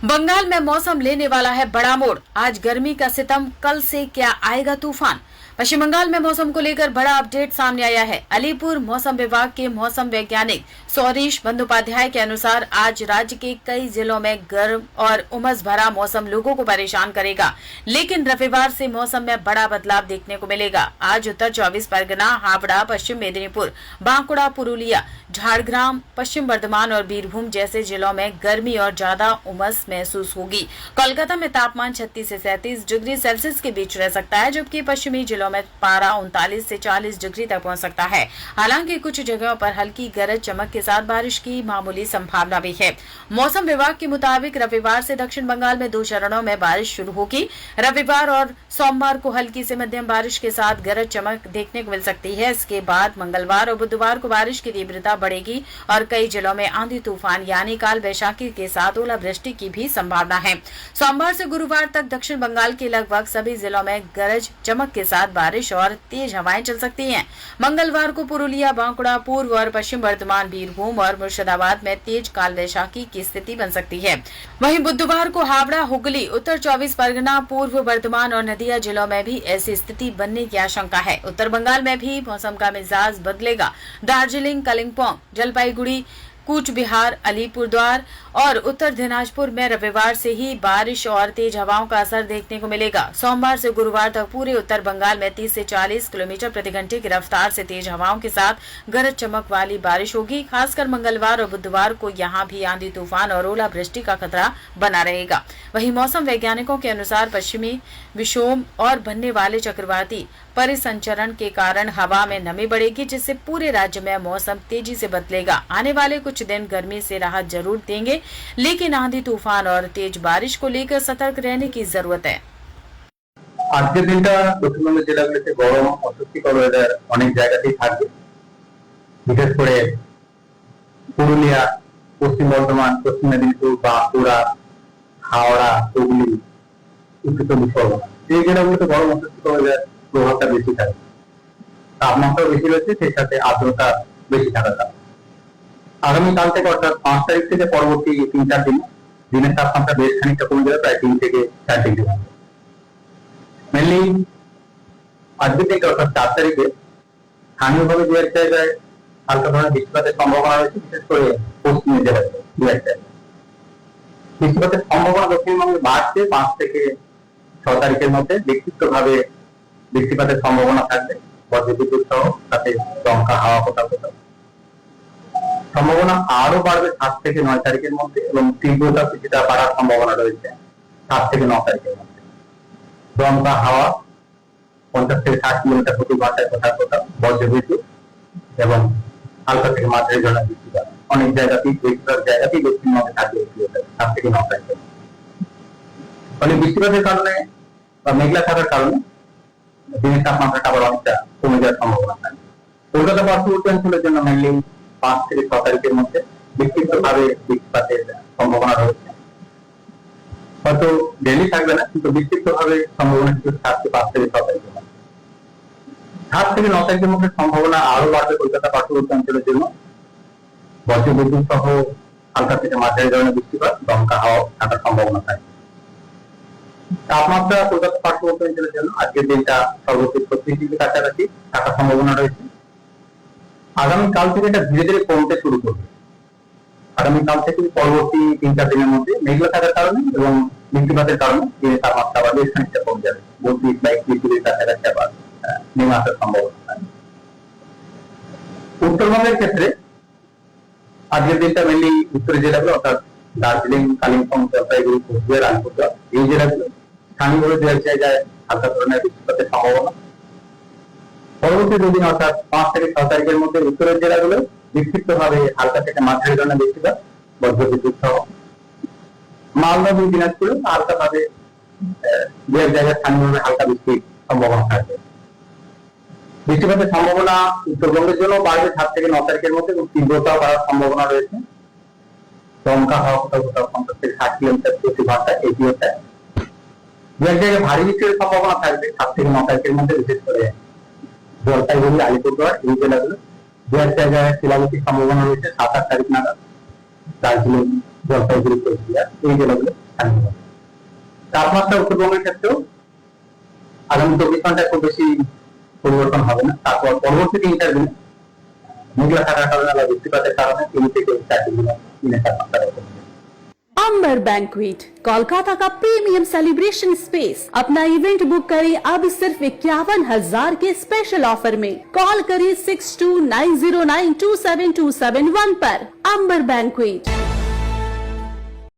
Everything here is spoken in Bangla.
बंगाल में मौसम लेने वाला है बड़ा मोड़। आज गर्मी का सितम, कल से क्या आएगा तूफान। पश्चिम बंगाल में मौसम को लेकर बड़ा अपडेट सामने आया है। अलीपुर मौसम विभाग के मौसम वैज्ञानिक सौरीश बंदोपाध्याय के अनुसार आज राज्य के कई जिलों में गर्म और उमस भरा मौसम लोगों को परेशान करेगा, लेकिन रविवार से मौसम में बड़ा बदलाव देखने को मिलेगा। आज उत्तर 24 परगना, हावड़ा, पश्चिम मेदिनीपुर, बांकुड़ा, पुरुलिया, झारग्राम, पश्चिम बर्धमान और बीरभूम जैसे जिलों में गर्मी और ज्यादा उमस महसूस होगी। कोलकाता में तापमान 36 से 37 डिग्री सेल्सियस के बीच रह सकता है, जबकि पश्चिमी जिलों में पारा 39 से 40 डिग्री तक पहुंच सकता है। हालांकि कुछ जगहों पर हल्की गरज चमक के साथ बारिश की मामूली संभावना भी है। मौसम विभाग के मुताबिक रविवार से दक्षिण बंगाल में 2 चरणों में बारिश शुरू होगी। रविवार और सोमवार को हल्की से मध्यम बारिश के साथ गरज चमक देखने को मिल सकती है। इसके बाद मंगलवार और बुधवार को बारिश की तीव्रता बढ़ेगी और कई जिलों में आंधी तूफान यानी काल वैशाखी के साथ ओलावृष्टि की भी संभावना है। सोमवार से गुरुवार तक दक्षिण बंगाल के लगभग सभी जिलों में गरज चमक के साथ बारिश और तेज हवाएं चल सकती हैं। मंगलवार को पुरुलिया, बांकुड़ा, पूर्व और पश्चिम बर्धमान, बीरभूम और मुर्शिदाबाद में तेज काल वैशाखी की स्थिति बन सकती है। वहीं बुधवार को हावड़ा, हुगली, उत्तर 24 परगना, पूर्व बर्धमान और नदिया जिलों में भी ऐसी स्थिति बनने की आशंका है। उत्तर बंगाल में भी मौसम का मिजाज बदलेगा। दार्जिलिंग, कालिम्पोंग, जलपाईगुड़ी, कूच बिहार, अलीपुरद्वार और उत्तर दिनाजपुर में रविवार से ही बारिश और तेज हवाओं का असर देखने को मिलेगा। सोमवार से गुरुवार तक पूरे उत्तर बंगाल में 30 से 40 किलोमीटर प्रति घंटे की रफ्तार से तेज हवाओं के साथ गरज चमक वाली बारिश होगी। खासकर मंगलवार और बुधवार को यहां भी आंधी तूफान और ओलावृष्टि का खतरा बना रहेगा। वहीं मौसम वैज्ञानिकों के अनुसार पश्चिमी विक्षोभ और बनने वाले चक्रवाती परिसंचरण के कारण हवा में नमी बढ़ेगी, जिससे पूरे राज्य में मौसम तेजी से बदलेगा। आने वाले कुछ दिन गर्मी से राहत जरूर देंगे, लेकिन आंधी तूफान और तेज बारिश को लेकर सतर्क रहने की जरूरत है। আজকের দিনটা দক্ষিণবঙ্গের জেলাগুলিতে গরম অস্বস্তিকর ওয়েদার অনেক জায়গাতেই থাকবে। বিশেষ করে পুরুলিয়া, পশ্চিম বর্ধমান, পশ্চিম মেদিনীপুর, বাঁকুড়া, হাওড়া, হুগলি, উত্তর চব্বিশ পরগনা এই জেলাগুলিতে গরম অস্বস্তিকর ওয়েদার প্রভাবটা বেশি থাকে। তাপমাত্রা বেশি রয়েছে, সেই সাথে আর্দ্রতা বেশি থাকার কারণে আগামীকাল থেকে অর্থাৎ 5 তারিখ থেকে পরবর্তী 3-4 দিন দিনের তাপমাত্রা বেশ খানিকটা কমে যাবে, প্রায় 3 থেকে 4 ডিগ্রি হবে। মেনলি আজকের দিনটা অর্থাৎ 4 তারিখে স্থানীয়ভাবে দু এক জায়গায় হালকা ধরনের বৃষ্টিপাতের সম্ভাবনা রয়েছে, বিশেষ করে পশ্চিমের জেলায় দু এক জায়গায় বৃষ্টিপাতের সম্ভাবনা দক্ষিণবঙ্গে বাড়ছে। 5 থেকে 6 তারিখের মধ্যে বিক্ষিপ্তভাবে বৃষ্টিপাতের সম্ভাবনা থাকবে, বজ্রবিদ্যুৎ সহ, সাথে দমকা হাওয়া কোথাও কোথাও। সম্ভাবনা আরো বাড়বে 7 থেকে 9 তারিখের মধ্যে এবং তীব্রতা কিছুটা বাড়ার সম্ভাবনা রয়েছে 7 থেকে 9 তারিখের মধ্যে। দমকা হাওয়া 50 থেকে 60 কিলোমিটার প্রতি ঘন্টায় কোথাও কোথাও, বজ্রবিদ্যুৎ এবং হালকা থেকে মাঝারি ধরনের বৃষ্টিপাত অনেক জায়গাতেই, বেশিরভাগ জায়গাতেই দক্ষিণবঙ্গে থাকবে 7 থেকে 9 তারিখের মধ্যে। ফলে বৃষ্টিপাতের কারণে বা মেঘলা থাকার কারণে দিনের তাপমাত্রাটা আবার অনেকটা কমে যাওয়ার সম্ভাবনা থাকে। কলকাতা পার্শ্ববর্তী অঞ্চলের জন্য মেনলি 5 থেকে 6 তারিখের মধ্যে বিক্ষিপ্তভাবে বৃষ্টিপাতের সম্ভাবনা রয়েছে। হয়তো ডেলি থাকবে না, কিন্তু বিক্ষিপ্তভাবে সম্ভাবনা কিছু থাকছে 5 থেকে 6 তারিখের মধ্যে। 7 থেকে 9 তারিখের মধ্যে সম্ভাবনা আরো বাড়বে কলকাতা পার্শ্ববর্তী অঞ্চলের জন্য। বজ্রবিদ্যুৎ সহ হালকা থেকে মাঝারি ধরনের বৃষ্টিপাত, দমকা হাওয়া থাকার সম্ভাবনা থাকে। তাপমাত্রা কলকাতা পার্শ্ববর্তী অঞ্চলের জন্য আজকের দিনটা সর্বোচ্চ 36 ডিগ্রি কাছাকাছি থাকার সম্ভাবনা রয়েছে। আগামীকাল থেকে এটা ধীরে ধীরে কমতে শুরু করবে। আগামীকাল থেকে পরবর্তী 3-4 দিনের মধ্যে মেঘলা থাকার কারণে এবং বৃষ্টিপাতের কারণে দিনের তাপমাত্রা আবার বেশ খানিকটা কমে যাবে, 32-31 ডিগ্রির কাছাকাছি আবার নেমে আসার সম্ভাবনা থাকে। উত্তরবঙ্গের ক্ষেত্রে আজকের দিনটা মেনলি উত্তরের জেলাগুলো অর্থাৎ দার্জিলিং, কালিম্পং, জলপাইগুড়ি, কোচবিহার, আলিপুরদুয়ার এই জেলাগুলো স্থানীয়ভাবে দু এক জায়গায় হালকা ধরনের বৃষ্টিপাতের সম্ভাবনা। পরবর্তী 2 দিন অর্থাৎ 5 থেকে 6 তারিখের মধ্যে উত্তরের জেলাগুলো বিক্ষিপ্তভাবে হালকা থেকে মাঝারি ধরনের বৃষ্টিপাত, বজ্রবিদ্যুৎ সহ। মালদা, দিনাজপুরে হালকা ভাবে দু এক জায়গায় স্থানীয়ভাবে হালকা বৃষ্টির সম্ভাবনা থাকবে। বৃষ্টিপাতের সম্ভাবনা উত্তরবঙ্গের জন্য বাড়বে 7 থেকে 9 তারিখের মধ্যে এবং তীব্রতা বাড়ার সম্ভাবনা রয়েছে। দমকা হাওয়া কোথাও কোথাও 50 থেকে 60 কিলোমিটার প্রতি ঘন্টায় এটি হচ্ছে। দু এক জায়গায় ভারী বৃষ্টির সম্ভাবনা থাকবে 7 থেকে 9 তারিখের মধ্যে, বিশেষ করে জলপাইগুড়ি, আলিপুরদুয়ার এই জেলাগুলো। দু এক জায়গায় শিলাবৃষ্টির সম্ভাবনা রয়েছে 7-8 তারিখ নাগাদ। দার্জিলিং, জলপাইগুড়ি, কোচবিহার এই জেলাগুলো থাকবে। তাপমাত্রা উত্তরবঙ্গের ক্ষেত্রেও আগামী 24 ঘন্টায় খুব বেশি পরিবর্তন হবে না। তারপর পরবর্তী 3-4 দিন মেঘলা থাকার কারণে বা বৃষ্টিপাতের কারণে 3 থেকে 4 ডিগ্রি দিনের তাপমাত্রা কমবে। अंबर बैंक्वेट कोलकाता का प्रीमियम सेलिब्रेशन स्पेस। अपना इवेंट बुक करें अब सिर्फ 51,000 के स्पेशल ऑफर में। कॉल करें 6290927271 पर। अंबर बैंक्वेट।